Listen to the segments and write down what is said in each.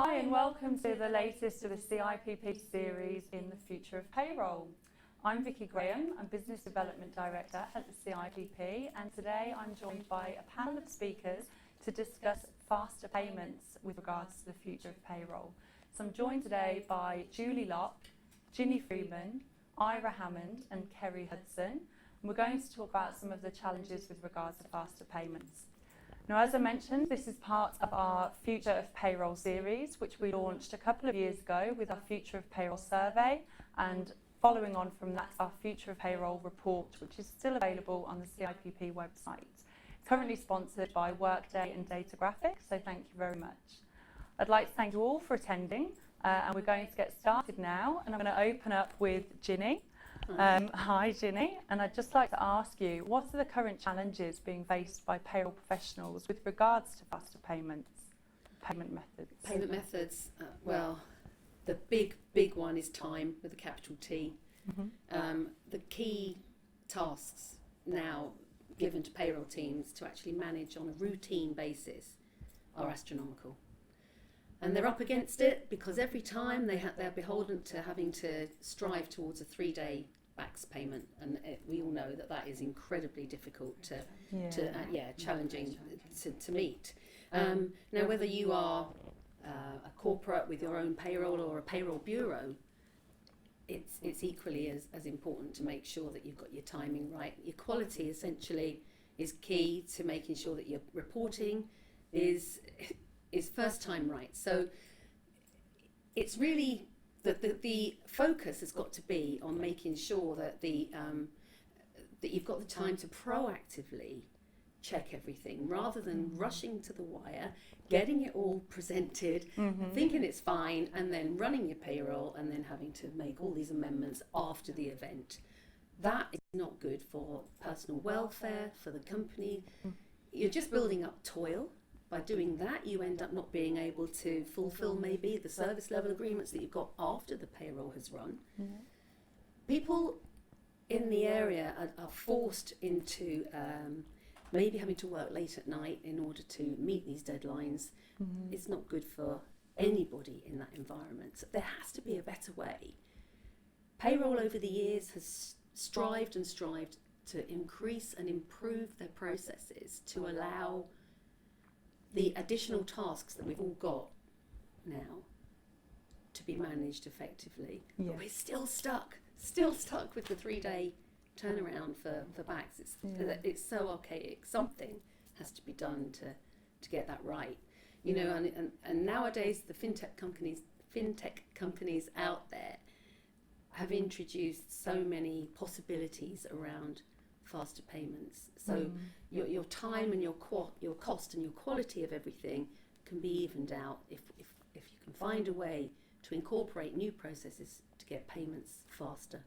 Hi and welcome to the latest of the CIPP series in the future of payroll. I'm Vicky Graham, I'm Business Development Director at the CIPP, and today I'm joined by a panel of speakers to discuss faster payments with regards to the future of payroll. So I'm joined today by Julie Locke, Ginnie Freeman, Eira Hammond and Kerry Hudson. And we're going to talk about some of the challenges with regards to faster payments. Now, as I mentioned, this is part of our Future of Payroll series, which we launched a couple of years ago with our Future of Payroll survey, and following on from that, our Future of Payroll report, which is still available on the CIPP website. It's currently sponsored by Workday and Data Graphics, so thank you very much. I'd like to thank you all for attending, and we're going to get started now, and I'm going to open up with Ginnie. Hi Ginnie, and I'd just like to ask you, what are the current challenges being faced by payroll professionals with regards to faster payment methods? Payment methods, well, the big one is time with a capital T. The key tasks now given to payroll teams to actually manage on a routine basis are astronomical. And they're up against it because every time they're beholden to having to strive towards a 3-day backs payment, and we all know that is incredibly difficult challenging to meet. Now, whether you are a corporate with your own payroll or a payroll bureau, it's equally as important to make sure that you've got your timing right. Your quality essentially is key to making sure that your reporting is first time right. So it's really the focus has got to be on making sure that that you've got the time to proactively check everything rather than rushing to the wire, getting it all presented, thinking it's fine, and then running your payroll and then having to make all these amendments after the event. That is not good for personal welfare, for the company. You're just building up toil. By doing that, you end up not being able to fulfill maybe the service level agreements that you've got after the payroll has run. People in the area are forced into maybe having to work late at night in order to meet these deadlines. It's not good for anybody in that environment. So there has to be a better way. Payroll over the years has strived to increase and improve their processes to allow the additional tasks that we've all got now to be managed effectively. But we're still stuck with the 3-day turnaround for backs. It's so archaic. Something has to be done to get that right. You know, and nowadays the fintech companies out there have introduced so many possibilities around faster payments. So your time and your cost and your quality of everything can be evened out if you can find a way to incorporate new processes to get payments faster.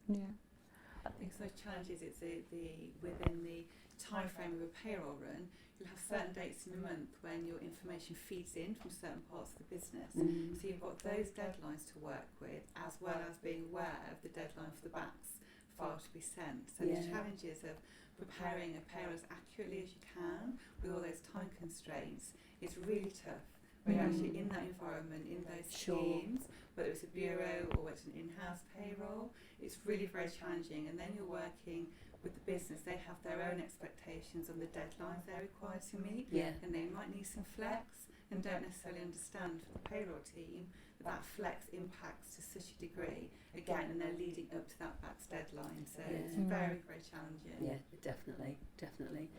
I think those challenges, it's within the time frame of a payroll run, you'll have certain dates in a month when your information feeds in from certain parts of the business. So you've got those deadlines to work with, as well as being aware of the deadline for the backs file to be sent. So the challenges of preparing a payroll as accurately as you can with all those time constraints is really tough. When you're actually in that environment, in those schemes, whether it's a bureau or it's an in-house payroll, it's really very challenging. And then you're working with the business, they have their own expectations on the deadlines they're required to meet, and they might need some flex and don't necessarily understand for the payroll team that flex impacts to such a degree, again, and they're leading up to that backs deadline. So it's very, very challenging. Yeah, definitely.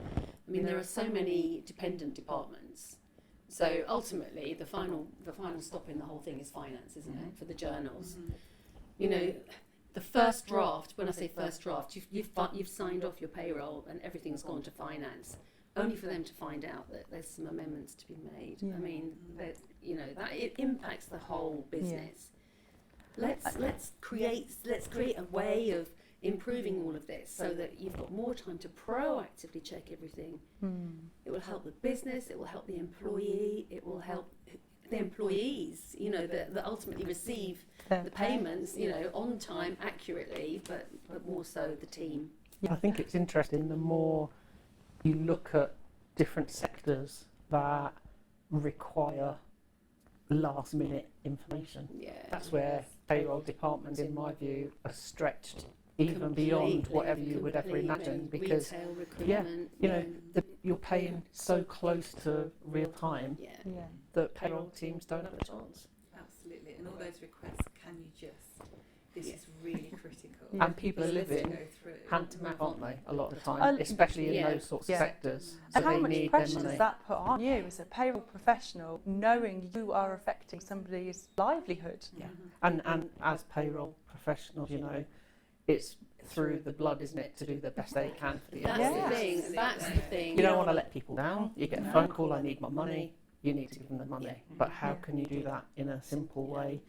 I mean, there are so many dependent departments. So ultimately, the final stop in the whole thing is finance, isn't it, for the journals? You know, the first draft, when I say first draft, you've signed off your payroll and everything's gone to finance, only for them to find out that there's some amendments to be made. I mean, that it impacts the whole business. Let's create a way of improving all of this so that you've got more time to proactively check everything. It will help the business, it will help the employee, it will help the employees, that ultimately receive the payments, on time, accurately, but more so the team. I think it's interesting, the more you look at different sectors that require last minute information. Yeah. That's where payroll departments, in my view, are stretched even beyond whatever you would ever imagine, because retail recruitment, you know you're paying so close to real time that payroll teams don't have a chance. Absolutely, and all those requests, can you just, this is really critical. And people are living go through. hand to mouth, aren't they, a lot of the time, especially in those sorts of sectors. So And how they much need pressure their money. does that put on you as a payroll professional, knowing you are affecting somebody's livelihood? Yeah. And as payroll professionals, you know, it's through the blood, isn't it, to do the best they can for the That's employees. the thing. That's the thing. You don't want to let people down. You get a phone call, I need my money. You need to give them the money. But how can you do that in a simple way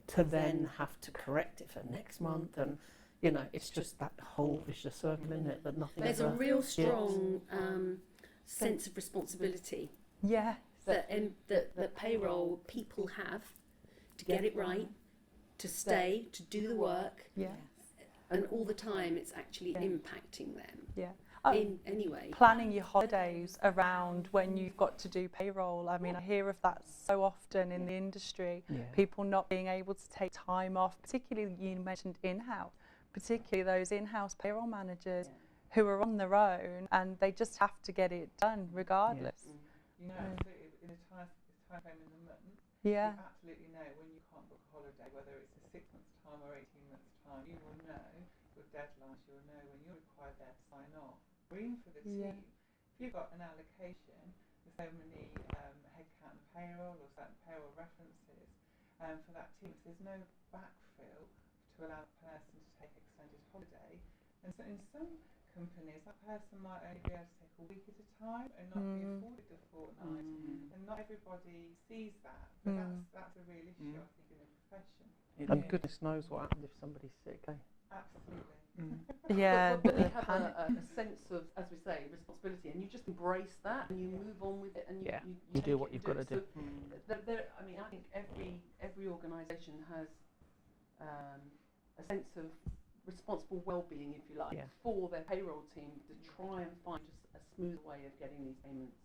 to then have to correct it for next month? And, you know, it's just that whole vicious circle, isn't it, that nothing There's a ever real strong sense of responsibility Yeah. that payroll people have to get it right, to stay, to do the work, Yeah. and all the time it's actually impacting them Yeah. in any way. Planning your holidays around when you've got to do payroll. I mean, I hear of that so often in the industry. People not being able to take time off, particularly you mentioned in-house, particularly those in-house payroll managers who are on their own and they just have to get it done regardless. You know, absolutely, in a time frame in the month, Yeah. you absolutely know when you can't book a holiday, whether it's a 6 months time or 18 months time, you will know your deadlines, you will know when you're required there to sign off. Green for the team, if you've got an allocation with so many headcount and payroll or certain payroll references for that team, if there's no backfill to allow the person to take extended holiday, and so in some companies that person might only be able to take a week at a time and not be afforded a fortnight, and not everybody sees that, but that's a real issue I think in the profession. And goodness knows what happens if somebody's sick, eh? Absolutely. Yeah. But we have a sense of, as we say, responsibility, and you just embrace that and you move on with it, and you you take do it what you've and got to do. So I mean, I think every organisation has a sense of responsible well-being, if you like, for their payroll team to try and find just a smooth way of getting these payments.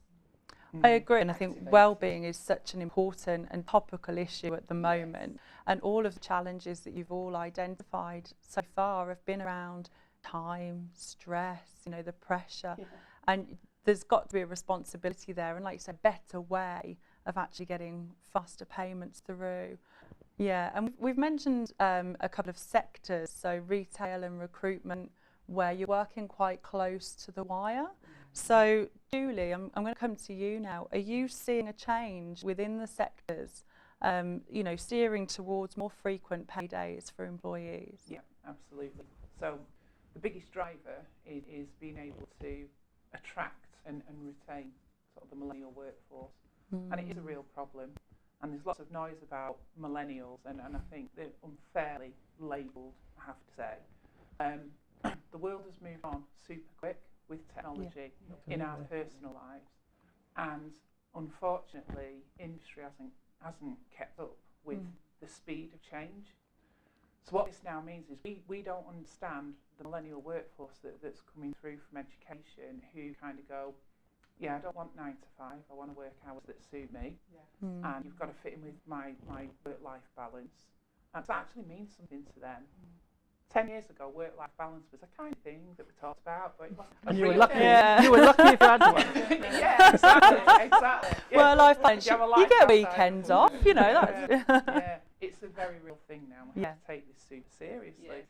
I agree, and I think well-being is such an important and topical issue at the moment, and all of the challenges that you've all identified so far have been around time, stress, you know, the pressure, and there's got to be a responsibility there, and like you said, a better way of actually getting faster payments through. Yeah, and we've mentioned a couple of sectors, so retail and recruitment, where you're working quite close to the wire. So, Julie, I'm going to come to you now. Are you seeing a change within the sectors, you know, steering towards more frequent paydays for employees? Yeah, absolutely. So, the biggest driver is being able to attract and retain sort of the millennial workforce. And it is a real problem. And there's lots of noise about millennials, and I think they're unfairly labelled, I have to say. The world has moved on super quick with technology in our personal lives, and unfortunately industry hasn't kept up with the speed of change. So what this now means is we don't understand the millennial workforce that's coming through from education, who kind of go, I don't want 9 to 5, I want to work hours that suit me, and you've got to fit in with my work-life balance. And that actually means something to them. 10 years ago, work-life balance was a kind of thing that we talked about, but it wasn't. And you were lucky. You were lucky if you had one. Yeah, exactly. Yeah. Work-life balance. You get weekends off, you know. That's It's a very real thing now. We have to take this super seriously.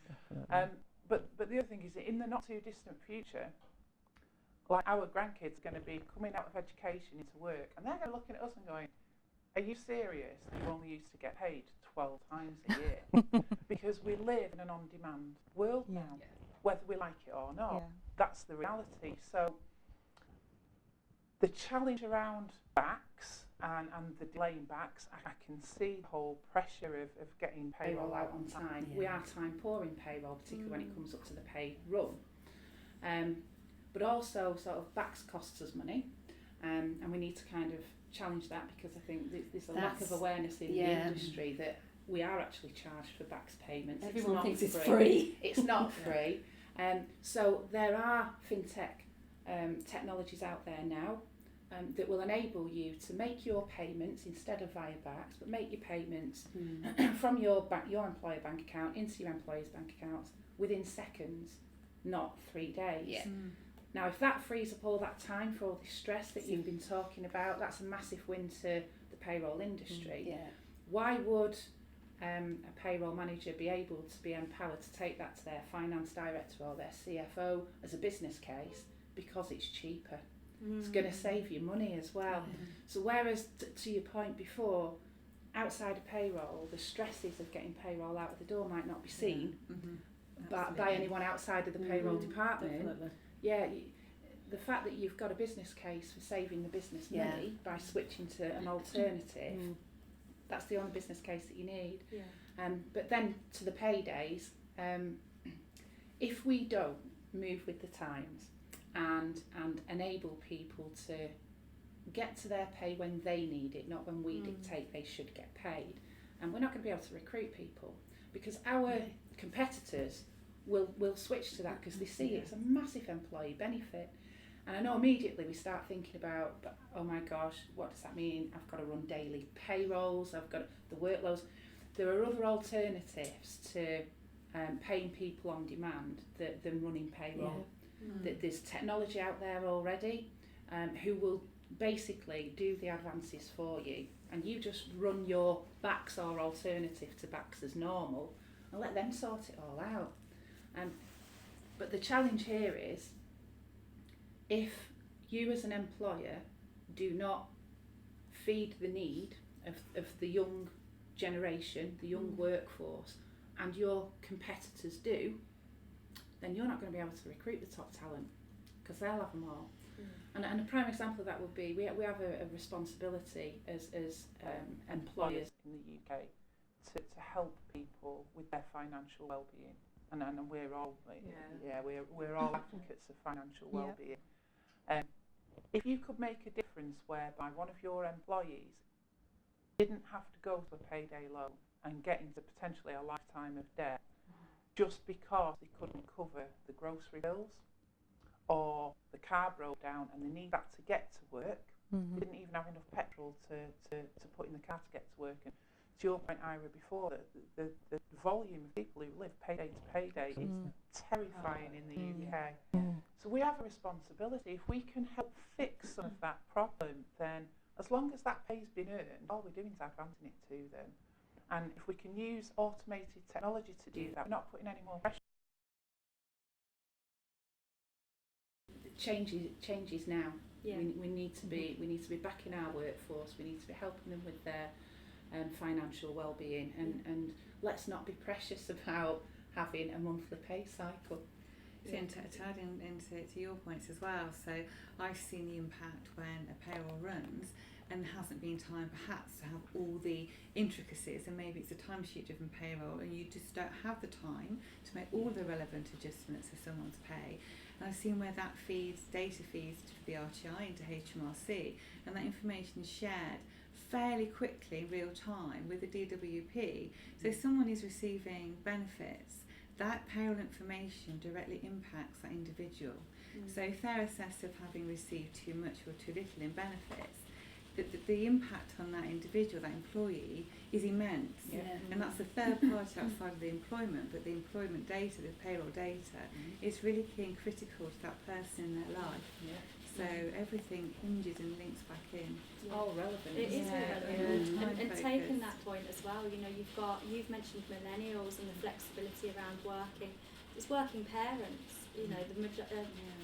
But the other thing is, in the not too distant future, like our grandkids are going to be coming out of education into work, and they're going to be looking at us and going, "Are you serious? You only used to get paid 12 times a year," because we live in an on-demand world now, whether we like it or not. That's the reality. So the challenge around backs and the delaying backs, I can see the whole pressure of getting payroll out on time. We are time poor in payroll, particularly when it comes up to the pay run. But also sort of backs costs us money, and we need to kind of challenge that, because I think there's a lack of awareness in the industry that we are actually charged for backs payments. Everyone thinks it's free. It's not free. So there are fintech technologies out there now that will enable you to make your payments instead of via backs, but make your payments from your employer bank account into your employer's bank accounts within seconds, not 3 days. Yeah. Now, if that frees up all that time for all this stress that you've been talking about, that's a massive win to the payroll industry. Yeah. Why would a payroll manager be able to be empowered to take that to their finance director or their CFO as a business case? Because it's cheaper. It's going to save you money as well. So whereas, to your point before, outside of payroll, the stresses of getting payroll out of the door might not be seen by anyone outside of the payroll department. Definitely. Yeah, the fact that you've got a business case for saving the business money by switching to an alternative, that's the only business case that you need. Yeah. But then to the paydays, if we don't move with the times and enable people to get to their pay when they need it, not when we dictate they should get paid, and we're not going to be able to recruit people because our competitors will switch to that because they see it's a massive employee benefit. And I know immediately we start thinking about, but, oh my gosh, what does that mean? I've got to run daily payrolls, I've got the workloads. There are other alternatives to paying people on demand than running payroll. There's technology out there already who will basically do the advances for you, and you just run your backs or alternative to backs as normal and let them sort it all out. But the challenge here is, if you as an employer do not feed the need of the young generation, the young workforce, and your competitors do, then you're not going to be able to recruit the top talent because they'll have them all. And a prime example of that would be we have a responsibility as employers in the UK to help people with their financial well-being, and we're all we're all advocates of financial well-being. If you could make a difference whereby one of your employees didn't have to go to a payday loan and get into potentially a lifetime of debt just because they couldn't cover the grocery bills, or the car broke down and they need that to get to work, they didn't even have enough petrol to put in the car to get to work. And to your point, Ira, before, the volume of people who live payday to payday is terrifying in the UK. So we have a responsibility. If we can help fix some of that problem, then as long as that pay's been earned, all we're doing is advancing it to them. And if we can use automated technology to do that, we're not putting any more pressure. Changes now. Yeah. We need to be backing our workforce. We need to be helping them with their financial well-being, and let's not be precious about having a monthly pay cycle. So to add into your points as well, so I've seen the impact when a payroll runs and hasn't been time perhaps to have all the intricacies, and maybe it's a timesheet driven payroll and you just don't have the time to make all the relevant adjustments of someone's pay. And I've seen where that data feeds to the RTI into HMRC, and that information is shared fairly quickly in real time with the DWP. So if someone is receiving benefits, that payroll information directly impacts that individual. So if they're assessed of having received too much or too little in benefits, the impact on that individual, that employee, is immense. And that's the third party outside of the employment, but the employment data, the payroll data, is really key and critical to that person in their life. So everything hinges and links back in. All relevant. It is relevant. And taking focused. that point as well, you know, you've mentioned millennials and the flexibility around working. It's working parents. You know, the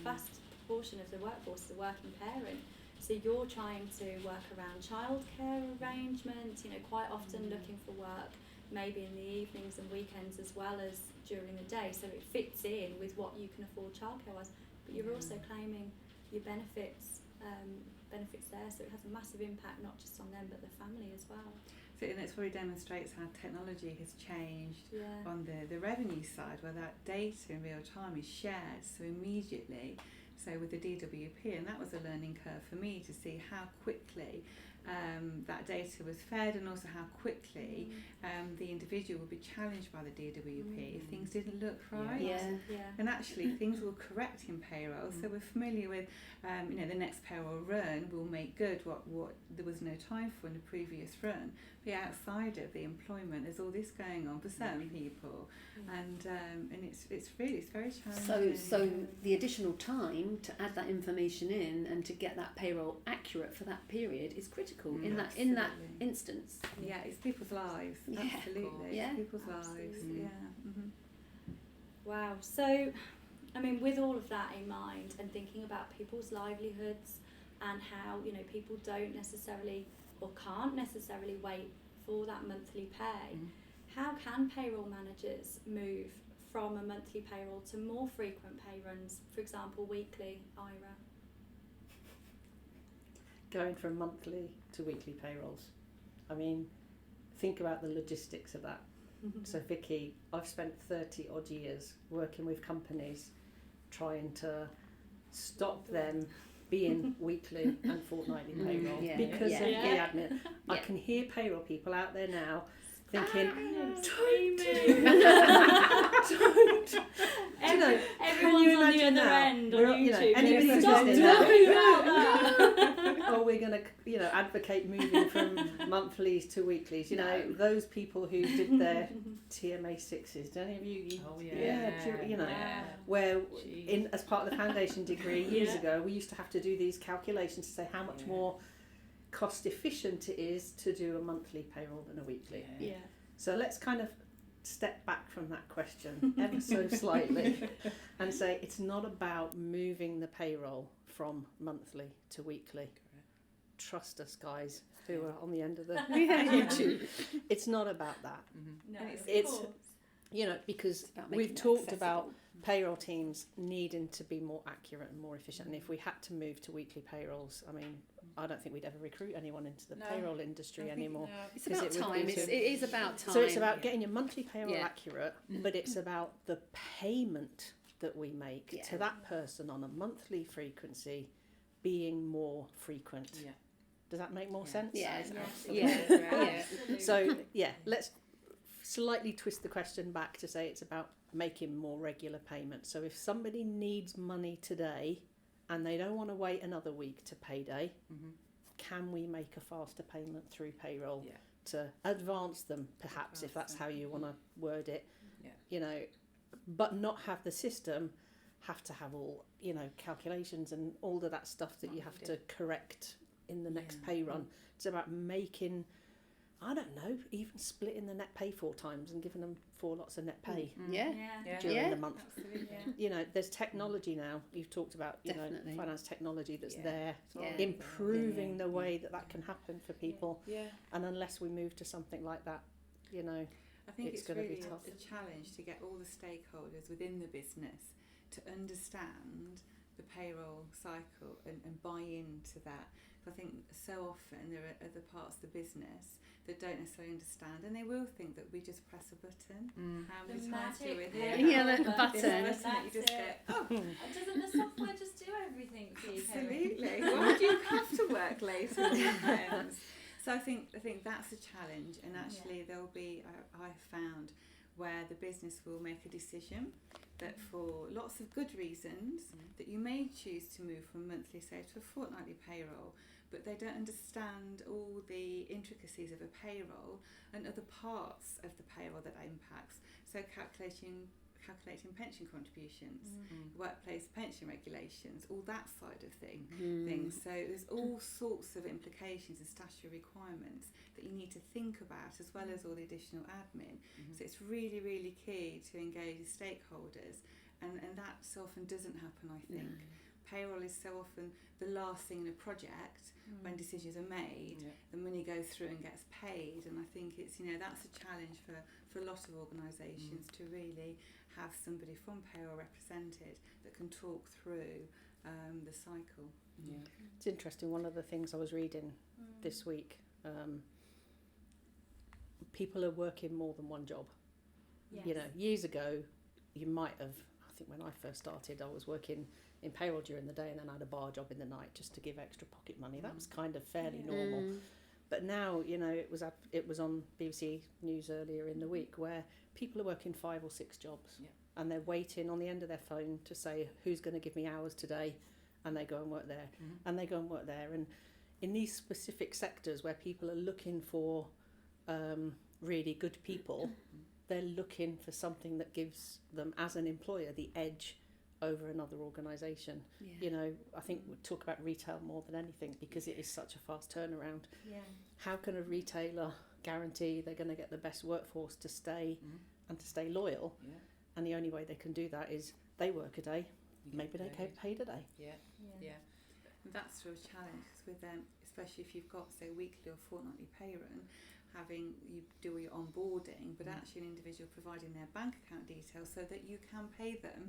vast proportion of the workforce is a working parent. So you're trying to work around childcare arrangements. You know, quite often looking for work, maybe in the evenings and weekends as well as during the day. So it fits in with what you can afford childcare-wise. But you're also claiming your benefits there, so it has a massive impact not just on them but the family as well. So, and it probably demonstrates how technology has changed on the revenue side, where that data in real time is shared so immediately. So with the DWP, and that was a learning curve for me to see how quickly that data was fed, and also how quickly the individual would be challenged by the DWP if things didn't look right. And actually things will correct in payroll, so we're familiar with the next payroll run will make good what there was no time for in the previous run. But outside of the employment, there's all this going on for certain people, and it's very challenging. So the additional time to add that information in and to get that payroll accurate for that period is critical in that instance. Yeah, it's people's lives. Yeah. Absolutely. Yeah. It's people's lives. Yeah. Wow. So, I mean, with all of that in mind and thinking about people's livelihoods and how, people don't necessarily or can't necessarily wait for that monthly pay, how can payroll managers move from a monthly payroll to more frequent pay runs, for example, weekly, Eira? Going from monthly to weekly payrolls. I mean, think about the logistics of that. So Vicky, I've spent 30 odd years working with companies trying to stop them being weekly and fortnightly payroll because of the admin. I can hear payroll people out there now thinking, don't do that. Everyone's on the other end on YouTube. Anybody who's Stop listening talking about that. oh, we're going to, advocate moving from monthlies to weeklies. Those people who did their TMA 6s. Do any of you? Where as part of the foundation degree years ago, we used to have to do these calculations to say how much more cost efficient it is to do a monthly payroll than a weekly. So let's kind of step back from that question ever so slightly and say it's not about moving the payroll from monthly to weekly. Trust us, guys who are on the end of the YouTube. It's not about that. No, it's because we've talked about payroll teams needing to be more accurate and more efficient, and if we had to move to weekly payrolls, I mean, I don't think we'd ever recruit anyone into the payroll industry anymore. It's about time. It is about time. So it's about getting your monthly payroll accurate, but it's about the payment that we make to that person on a monthly frequency being more frequent. Does that make more sense? So let's slightly twist the question back to say it's about making more regular payments. So if somebody needs money today and they don't want to wait another week to payday, can we make a faster payment through payroll to advance them, perhaps, if that's how you want to word it, but not have the system have to have all, calculations and all of that stuff that you have to correct in the next pay run. It's about making, I don't know, even splitting the net pay 4 times and giving them 4 lots of net pay during the month. There's technology now. You've talked about, finance technology that's there, improving the way that can happen for people. And unless we move to something like that, I think it's going to really be tough. a challenge to get all the stakeholders within the business to understand the payroll cycle and buy into that. I think so often there are other parts of the business that don't necessarily understand, and they will think that we just press a button. How many times do we hear? The button. You just get, Doesn't the software just do everything for you, Kerry? Absolutely. Why do you have to work later on weekends? So I think that's a challenge, and actually there'll be, I've found, where the business will make a decision that for lots of good reasons that you may choose to move from monthly, say, to a fortnightly payroll, but they don't understand all the intricacies of a payroll and other parts of the payroll that impacts. So calculating pension contributions, workplace pension regulations, all that side of things. So there's all sorts of implications and statutory requirements that you need to think about, as well as all the additional admin. So it's really, really key to engage with stakeholders, and that so often doesn't happen, I think. Payroll is so often the last thing in a project when decisions are made. The money goes through and gets paid, and I think it's that's a challenge for a lot of organisations to really have somebody from payroll represented that can talk through the cycle. It's interesting. One of the things I was reading this week, people are working more than one job. Years ago, you might have, I think when I first started, I was working in payroll during the day and then I had a bar job in the night just to give extra pocket money. That was kind of fairly normal. But now, you know, it was on BBC News earlier in the week where people are working 5 or 6 jobs and they're waiting on the end of their phone to say who's going to give me hours today, and they go and work there and they go and work there. And in these specific sectors where people are looking for really good people, they're looking for something that gives them, as an employer, the edge over another organisation. You know, I think we talk about retail more than anything because it is such a fast turnaround. How can a retailer guarantee they're going to get the best workforce to stay and to stay loyal? And the only way they can do that is they work a day, maybe they get paid a day. And that's sort of a challenge with them, especially if you've got, say, weekly or fortnightly pay run, having you do all your onboarding, but actually an individual providing their bank account details so that you can pay them,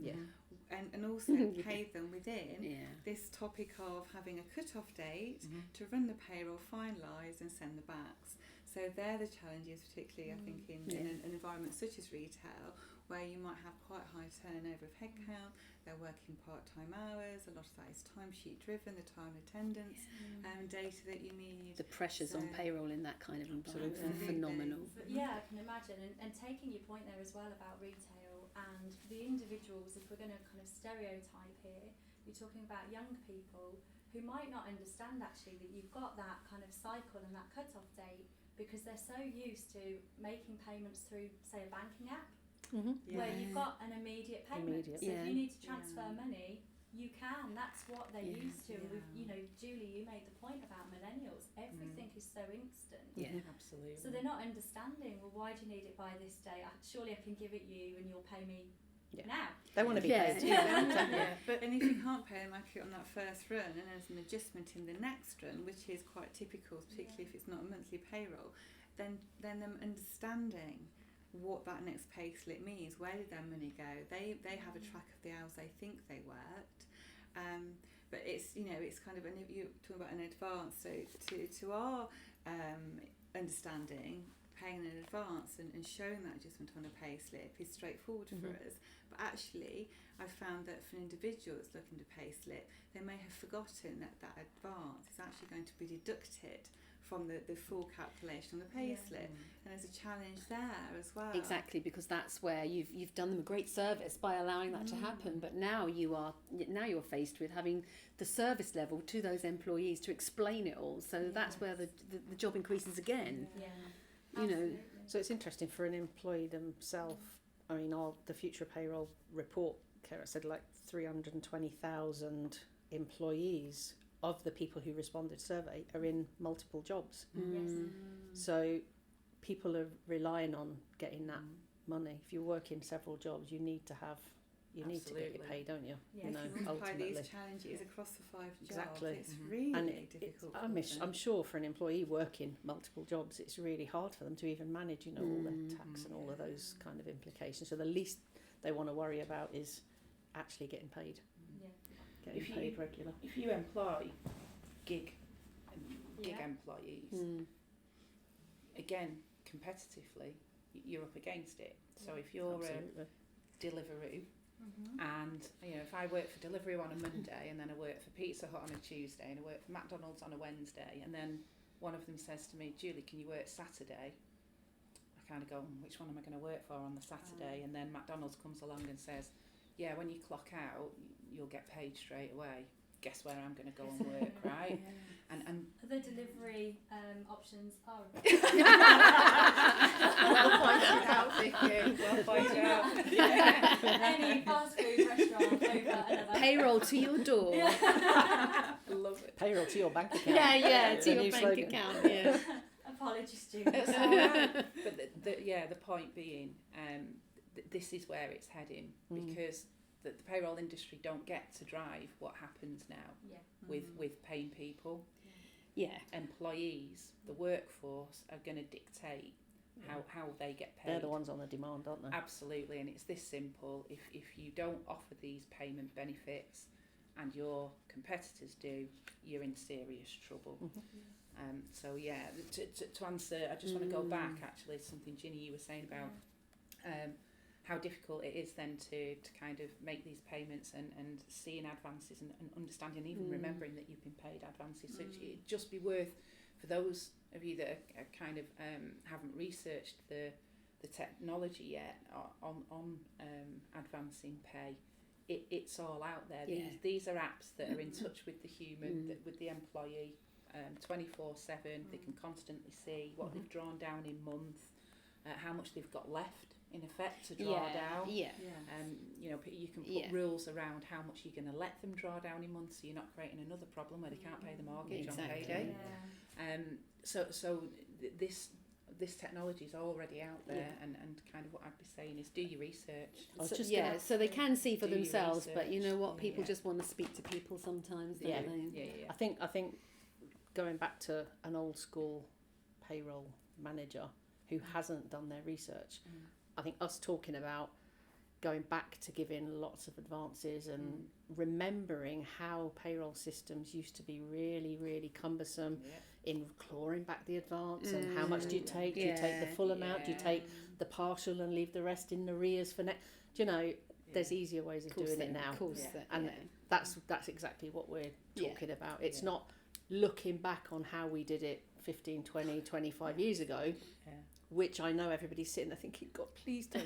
and also pay them within this topic of having a cut-off date to run the payroll, finalise and send the backs. So they're the challenges, particularly I think in an environment such as retail, where you might have quite high turnover of headcount, they're working part-time hours, a lot of that is timesheet driven, the time attendance data that you need. The pressures on payroll in that kind of environment are phenomenal. But I can imagine, and taking your point there as well about retail and the individuals, if we're going to kind of stereotype here, you're talking about young people who might not understand actually that you've got that kind of cycle and that cut-off date because they're so used to making payments through, say, a banking app, where you've got an immediate payment. So if you need to transfer money, you can. That's what they're used to. And you know, Julie, you made the point about millennials. Everything is so instant. Absolutely. So they're not understanding, well, why do you need it by this day? Surely I can give it you and you'll pay me now. They want to be paid. But and if you can't pay them accurate on that first run and there's an adjustment in the next run, which is quite typical, particularly if it's not a monthly payroll, then them understanding what that next pay slip means, where did their money go, they have a track of the hours they think they worked, but it's, you know, it's kind of, and you're talking about an advance, so to our understanding, paying in advance and showing that adjustment on a pay slip is straightforward for us, but actually I've found that for an individual that's looking to pay slip, they may have forgotten that that advance is actually going to be deducted from the full calculation on the pay slip, and there's a challenge there as well. Exactly, because that's where you've done them a great service by allowing that to happen, but now you're faced with having the service level to those employees to explain it all, so that's where the job increases again. You know, so it's interesting for an employee themselves. I mean, the future payroll report, Kerry said, like 320,000 employees of the people who responded to survey are in multiple jobs. So people are relying on getting that money. If you work in several jobs, you need to need to get your pay, don't you? You know, if you multiply ultimately. these challenges across the 5 jobs, Exactly. it's really And difficult. I'm sure for an employee working multiple jobs, it's really hard for them to even manage, you know, all the tax and all of those kind of implications. So the least they want to worry about is actually getting paid. Getting paid regular. If you employ gig employees, again, competitively, you're up against it. So if you're a Deliveroo, and you know, if I work for Deliveroo on a Monday and then I work for Pizza Hut on a Tuesday and I work for McDonald's on a Wednesday, and then one of them says to me, Julie, can you work Saturday? I kind of go, which one am I going to work for on the Saturday? And then McDonald's comes along and says, yeah, when you clock out, you'll get paid straight away. Guess where I'm going to go and work, right? And other delivery options are well pointed out, Vicky. Well pointed out. any fast food restaurant over another. Payroll to your door. Love it. Payroll to your bank account. To your bank account. Apologies, students. But the point being, this is where it's heading, because the payroll industry don't get to drive what happens now with paying people. Employees, the workforce are going to dictate how they get paid. They're the ones on the demand, aren't they? Absolutely, and it's this simple. If you don't offer these payment benefits and your competitors do, you're in serious trouble. So to answer, I just want to go back actually to something, Ginny, you were saying about how difficult it is then to kind of make these payments and seeing advances and understanding, even remembering that you've been paid advances. So it'd just be worth, for those of you that are kind of haven't researched the technology yet on advancing pay, it's all out there. These are apps that are in touch with the human, with the employee 24/7. They can constantly see what they've drawn down in month, how much they've got left in effect to draw down. You know, you can put rules around how much you're going to let them draw down in months, so you're not creating another problem where they can't pay the mortgage on payday. This technology is already out there, and kind of what I'd be saying is do your research. So they can see for themselves, but you know what, people just want to speak to people sometimes, don't they? I think going back to an old school payroll manager who hasn't done their research, I think us talking about going back to giving lots of advances and remembering how payroll systems used to be really, really cumbersome in clawing back the advance and how much do you take? Do you take the full amount? Do you take the partial and leave the rest in arrears for next? Do you know, there's easier ways of doing it now. And that's exactly what we're talking about. It's not looking back on how we did it 15, 20, 25 years ago, which I know everybody's sitting there thinking, God, please don't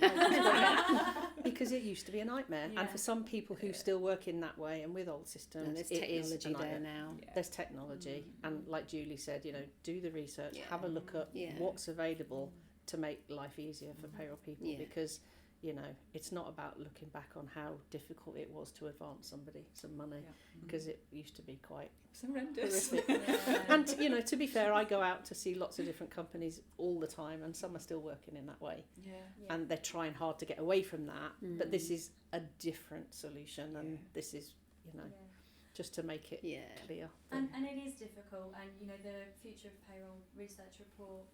because it used to be a nightmare. And for some people who still work in that way and with old systems, and there's technology there now. There's technology. And like Julie said, you know, do the research, have a look at what's available to make life easier for payroll people, because, you know, it's not about looking back on how difficult it was to advance somebody some money, because it used to be quite horrendous. And, you know, to be fair, I go out to see lots of different companies all the time, and some are still working in that way. And they're trying hard to get away from that, but this is a different solution, and this is, you know, just to make it clear. And it is difficult, and, you know, the Future of Payroll research report,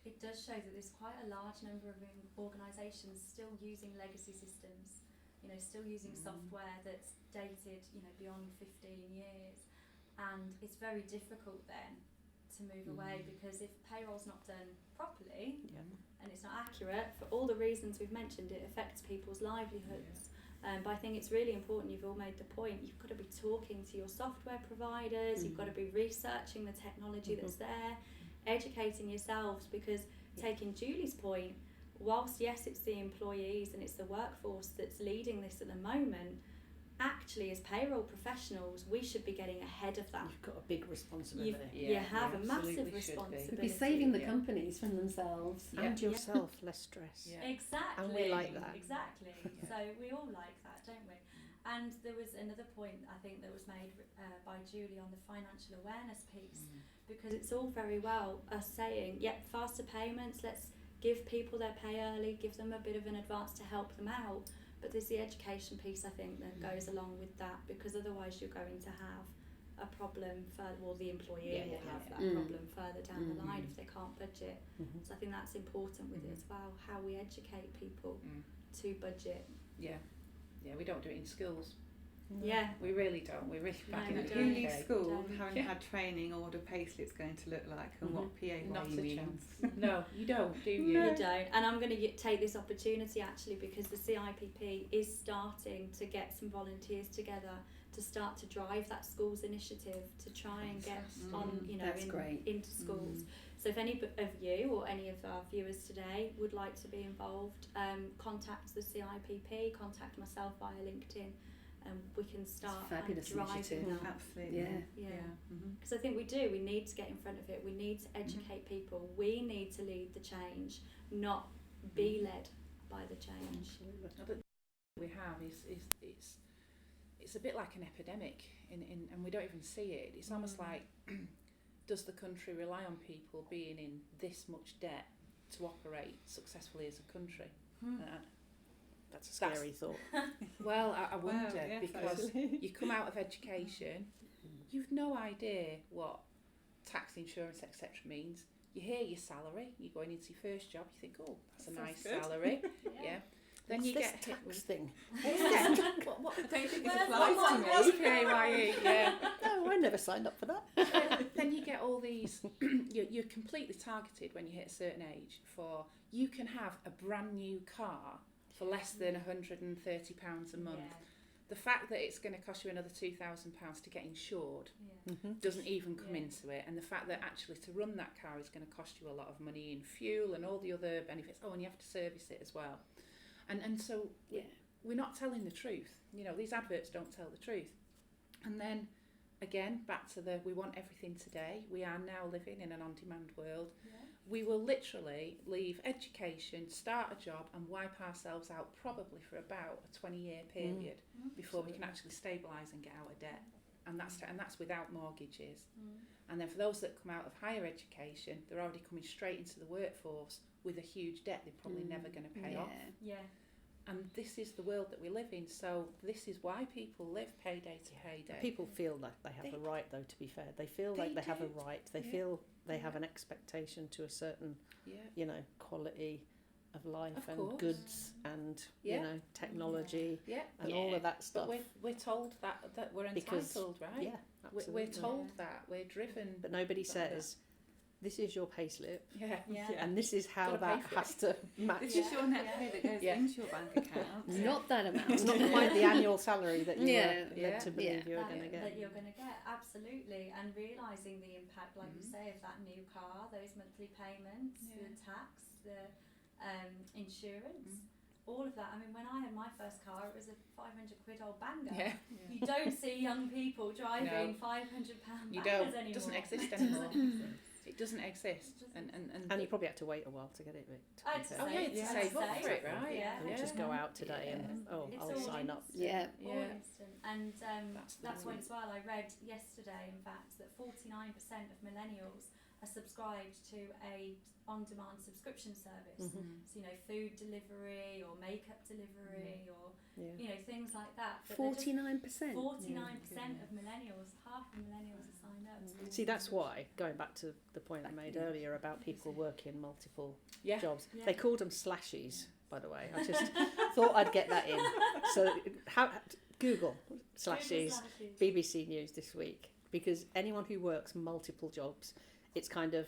it does show that there's quite a large number of organisations still using legacy systems, you know, still using software that's dated, you know, beyond 15 years. And it's very difficult then to move away, because if payroll's not done properly and it's not accurate, for all the reasons we've mentioned, it affects people's livelihoods. But I think it's really important, you've all made the point, you've got to be talking to your software providers, you've got to be researching the technology that's there, educating yourselves, because taking Julie's point, whilst yes it's the employees and it's the workforce that's leading this at the moment, actually as payroll professionals we should be getting ahead of that. You've got a big responsibility. You have a massive responsibility. You'd be saving the companies from themselves and yourself less stress. Exactly. And we like that. Exactly. So we all like that, don't we? And there was another point I think that was made by Julie on the financial awareness piece, because it's all very well us saying, faster payments, let's give people their pay early, give them a bit of an advance to help them out. But there's the education piece, I think, that goes along with that, because otherwise you're going to have a problem further, or the employee will have that problem further down the line if they can't budget. So I think that's important with it as well, how we educate people to budget. Yeah, we don't do it in schools. Yeah. We really don't. We're really back in the Who leaves UK. school having had training on what a payslip's going to look like and what PAYE Not a means? chance. No, you don't, do you? You don't. And I'm going to take this opportunity actually, because the CIPP is starting to get some volunteers together to start to drive that schools initiative to try and get on, you know, into schools. So if any of you or any of our viewers today would like to be involved, contact the CIPP, contact myself via LinkedIn, and we can start driving that. Absolutely. Because I think we need to get in front of it. We need to educate people. We need to lead the change, not be led by the change. But we have is it's a bit like an epidemic, and we don't even see it. It's almost like, does the country rely on people being in this much debt to operate successfully as a country? That's a scary thought. Well, I wonder, because you come out of education, you've no idea what tax, insurance, etc. means. You hear your salary, you're going into your first job, you think, oh, that's a nice salary. Then you get hit with thing. what I don't think it applies to me. PAYE, No, I never signed up for that. Then you get all these, you're completely targeted when you hit a certain age for, you can have a brand new car for less than £130 a month. The fact that it's going to cost you another £2,000 to get insured doesn't even come into it, and the fact that actually to run that car is going to cost you a lot of money in fuel and all the other benefits. Oh, and you have to service it as well, and so we're not telling the truth. You know, these adverts don't tell the truth. And then again, back to we want everything today. We are now living in an on-demand world. We will literally leave education, start a job and wipe ourselves out probably for about a 20-year period before we can actually stabilise and get out of debt. And that's without mortgages. And then for those that come out of higher education, they're already coming straight into the workforce with a huge debt they're probably never going to pay off. And this is the world that we live in, so this is why people live payday to payday. People feel like they have a right, though, to be fair. They feel like they have a right. They feel they have an expectation to a certain, you know, quality of life and goods and, you know, technology and all of that stuff. But we're told that we're entitled, right? Yeah, absolutely. We're told that. We're driven. But nobody says, this is your payslip, Yeah. and this is how that has to match. This is your net pay that goes into your bank account. Not that amount. It's not quite the annual salary that you were led to believe you were going to get. That you're going to get, absolutely. And realising the impact, like you say, of that new car, those monthly payments, the tax, the insurance, all of that. I mean, when I had my first car, it was a £500 old banger. You don't see young people driving £500 you bangers don't. anymore. It doesn't exist anymore. It doesn't exist. And you probably had to wait a while to get it. I'd oh yeah, to save up for it, right? Yeah. Just go out today and I'll sign up. All instant. And that's when as well I read yesterday, in fact, that 49% of millennials are subscribed to a on-demand subscription service. So, you know, food delivery or makeup delivery or you know, things like that. 49%. 49% of millennials, half of millennials are signed up. See, that's why, going back to the point I made earlier about people working multiple jobs, they called them slashies, by the way. I just thought I'd get that in. So Google slashies, BBC News this week, because anyone who works multiple jobs, it's kind of,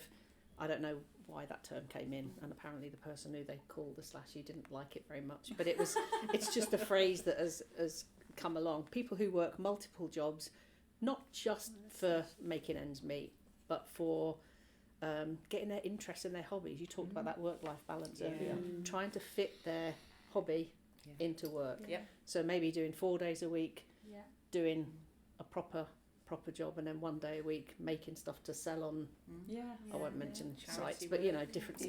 I don't know why that term came in, and apparently the person who they called the slashy didn't like it very much, but it's just a phrase that has come along. People who work multiple jobs, not just for making ends meet, but for getting their interests and their hobbies. You talked about that work-life balance earlier, trying to fit their hobby into work. So maybe doing 4 days a week, doing a proper job, and then 1 day a week making stuff to sell on I won't mention sites, but you know, different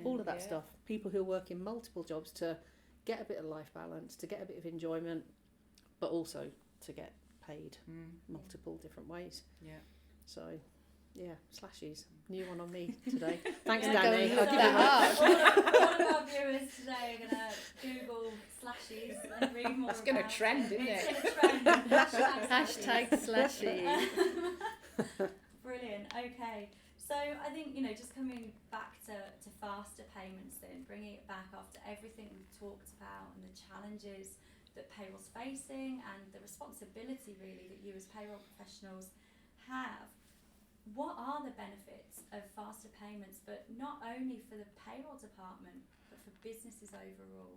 all of that stuff. People who work in multiple jobs to get a bit of life balance, to get a bit of enjoyment, but also to get paid multiple different ways. So slashies, new one on me today. Thanks, Danny. All of our viewers today are going to Google slashies and read more. That's going to trend, isn't it? It's going to trend. Hashtag slashy. Brilliant. Okay. So I think, you know, just coming back to faster payments then, bringing it back after everything we've talked about and the challenges that payroll's facing and the responsibility really that you as payroll professionals have. What are the benefits of faster payments, but not only for the payroll department, but for businesses overall?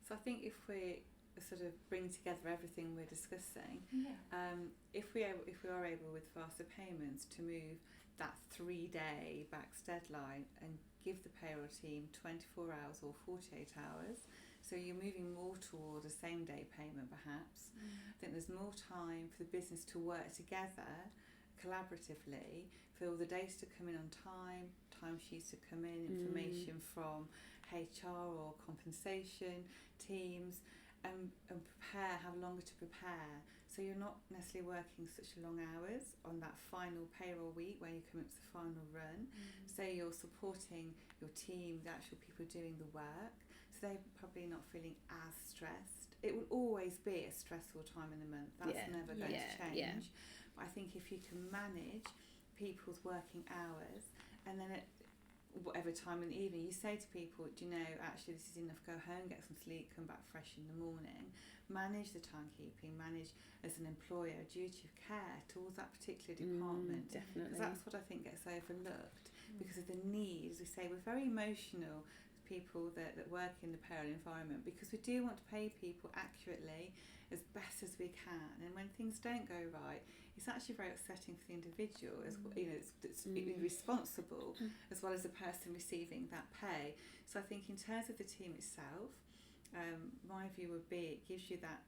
So I think if we sort of bring together everything we're discussing, if we are able with faster payments to move that 3-day backs deadline and give the payroll team 24 hours or 48 hours, so you're moving more toward a same day payment perhaps, I think there's more time for the business to work together collaboratively, for all the data to come in on time, timesheets to come in, information from HR or compensation teams, and have longer to prepare. So you're not necessarily working such long hours on that final payroll week when you come up to the final run. So you're supporting your team, the actual people doing the work, so they're probably not feeling as stressed. It will always be a stressful time in the month, that's never going to change. But I think if you can manage people's working hours, and then at whatever time in the evening you say to people, do you know, actually this is enough, go home, get some sleep, come back fresh in the morning. Manage the timekeeping, manage as an employer a duty of care towards that particular department. Definitely. Because that's what I think gets overlooked, because of the need. As we say, we're very emotional people that work in the payroll environment, because we do want to pay people accurately as best as we can. And when things don't go right, it's actually very upsetting for the individual as that's responsible, as well as the person receiving that pay. So I think in terms of the team itself, my view would be it gives you that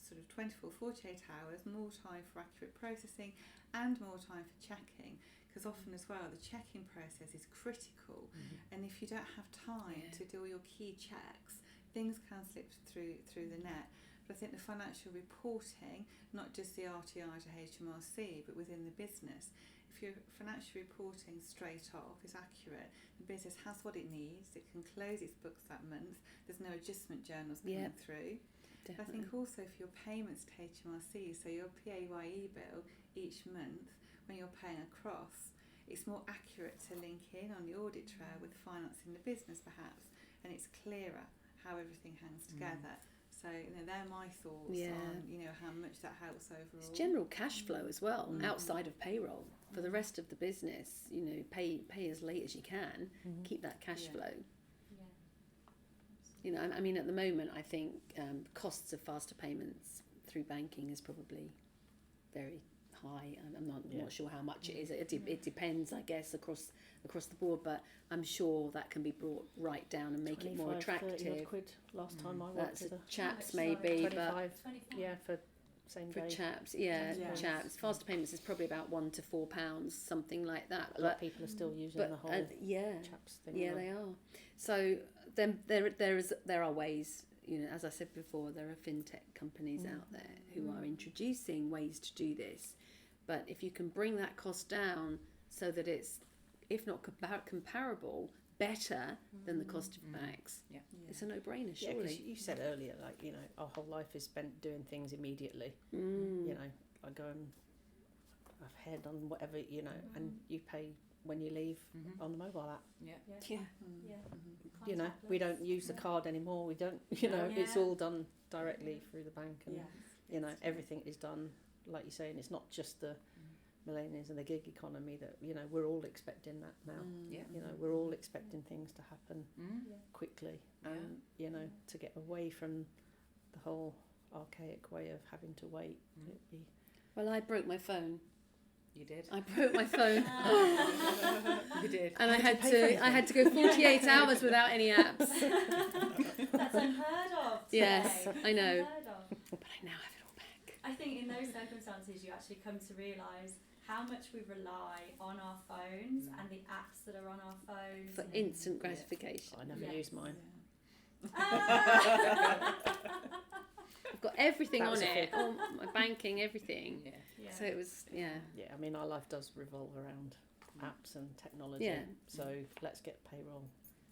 sort of 24, 48 hours, more time for accurate processing and more time for checking, because often as well the checking process is critical, and if you don't have time to do all your key checks, things can slip through the net. But I think the financial reporting, not just the RTI to HMRC, but within the business, if your financial reporting straight off is accurate, the business has what it needs, it can close its books that month, there's no adjustment journals coming through. But I think also for your payments to HMRC, so your PAYE bill each month, when you're paying across, it's more accurate to link in on the audit trail with finance in the business perhaps, and it's clearer how everything hangs together. So they're my thoughts on how much that helps overall. It's general cash flow as well, outside of payroll. For the rest of the business, pay as late as you can, keep that cash flow. I mean, at the moment, I think costs of faster payments through banking is probably very high. I'm not sure how much it is. It depends, I guess, across the board. But I'm sure that can be brought right down and make it more attractive. 30 odd quid last time I worked. That's chaps maybe, 25. Yeah, for same for day. chaps, chaps. Faster payments is probably about £1 to £4, something like that. A lot of people are still using the whole chaps thing. Yeah, they are. So then there are ways. As I said before, there are fintech companies out there who are introducing ways to do this. But if you can bring that cost down so that it's, if not comparable, better than the cost of bags, it's a no-brainer, surely. Yeah, 'cause you said earlier, our whole life is spent doing things immediately. I go and have head on whatever, and you pay when you leave on the mobile app. We don't use the card anymore. We don't, it's all done directly through the bank, and everything is done, like you're saying. It's not just the millennials and the gig economy that we're all expecting that now. We're all expecting things to happen quickly, and to get away from the whole archaic way of having to wait. Well, I broke my phone. You did. I broke my phone. You did. And I had to go 48 hours without any apps. That's unheard of today. Yes, I know. Unheard of. But I now have it all back. I think in those circumstances you actually come to realise how much we rely on our phones and the apps that are on our phones. For instant gratification. I never use mine. I've got everything on it, all my banking, everything. So it was, Yeah, I mean, our life does revolve around apps and technology. Yeah. So let's get payroll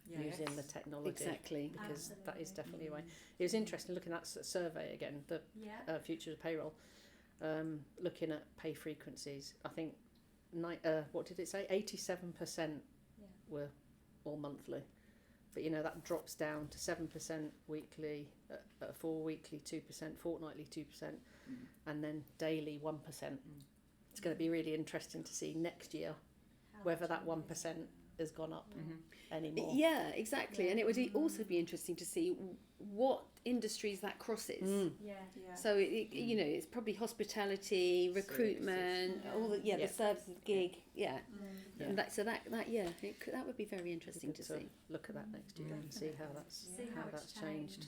using the technology. Exactly. Because that is definitely a way. It was interesting looking at that survey again, the Future of Payroll, looking at pay frequencies. I think, what did it say? 87% were all monthly. But that drops down to 7% weekly, 4 weekly 2%, fortnightly 2%, and then daily 1%. It's going to be really interesting to see next year whether that 1% has gone up anymore. Yeah, exactly. And it would also be interesting to see what industries that crosses. So it's probably hospitality, recruitment, all the the services, gig, and that would be very interesting to see. Look at that next year and see how that's changed.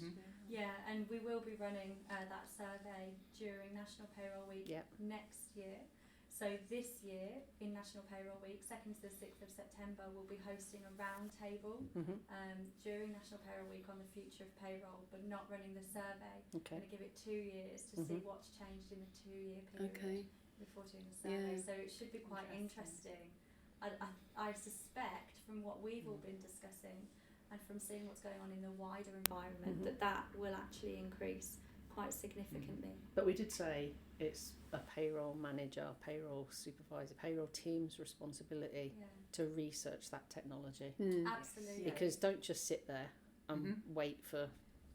Yeah, and we will be running that survey during National Payroll Week next year. So this year, in National Payroll Week, 2nd to the 6th of September, we'll be hosting a round table during National Payroll Week on the future of payroll, but not running the survey. We're going to give it 2 years to see what's changed in the 2-year period before doing the survey. So it should be quite interesting. I suspect, from what we've all been discussing and from seeing what's going on in the wider environment, that will actually increase quite significantly. But we did say it's a payroll manager, payroll supervisor, payroll team's responsibility to research that technology. Absolutely. Because don't just sit there and wait for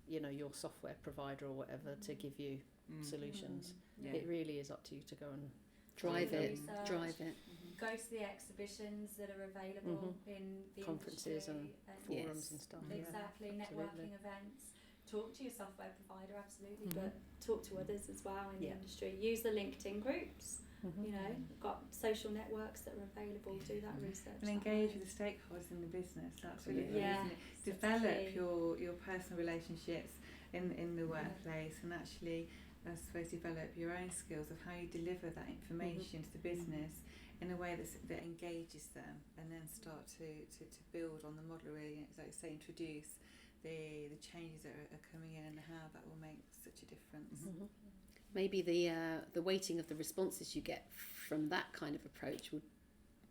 your software provider or whatever to give you solutions. It really is up to you to go and drive do the it, research, drive it. go to the exhibitions that are available in the Conferences industry Forums yes, and stuff. exactly, networking events. Talk to your software provider, absolutely, but talk to others as well in the industry. Use the LinkedIn groups. You know, got social networks that are available. Do that research. And engage with the stakeholders in the business. That's really good, yeah. isn't it? Develop your personal relationships in the workplace, and actually, I suppose, develop your own skills of how you deliver that information to the business in a way that engages them, and then start to build on the model. Really, as I say, introduce the changes that are coming in and how that will make such a difference. Maybe the weighting of the responses you get from that kind of approach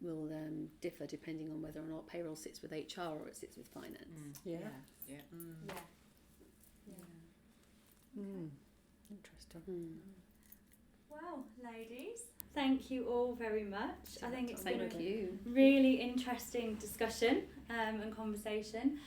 will differ depending on whether or not payroll sits with HR or it sits with finance. Interesting. Well, ladies, thank you all very much. I think it's been a really interesting discussion and conversation.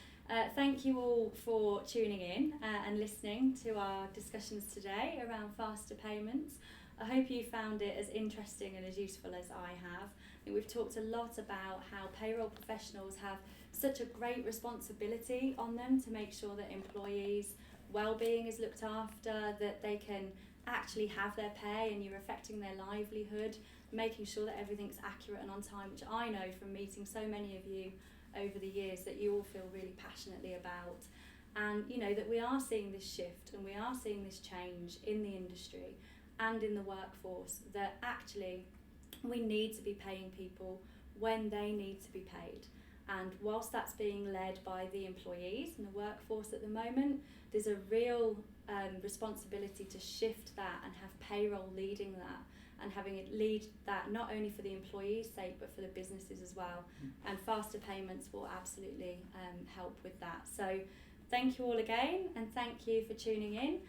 Thank you all for tuning in and listening to our discussions today around faster payments. I hope you found it as interesting and as useful as I have. I think we've talked a lot about how payroll professionals have such a great responsibility on them to make sure that employees' well-being is looked after, that they can actually have their pay and you're affecting their livelihood, making sure that everything's accurate and on time, which I know from meeting so many of you over the years that you all feel really passionately about. And you know that we are seeing this shift and we are seeing this change in the industry and in the workforce, that actually we need to be paying people when they need to be paid. And whilst that's being led by the employees and the workforce at the moment, there's a real responsibility to shift that and have payroll leading that, and having it lead that not only for the employees' sake but for the businesses as well. And faster payments will absolutely help with that. So thank you all again, and thank you for tuning in.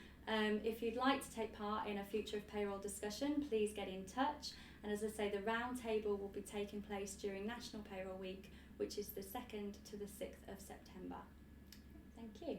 If you'd like to take part in a Future of Payroll discussion, please get in touch. And as I say, the round table will be taking place during National Payroll Week, which is the 2nd to the 6th of September. Thank you.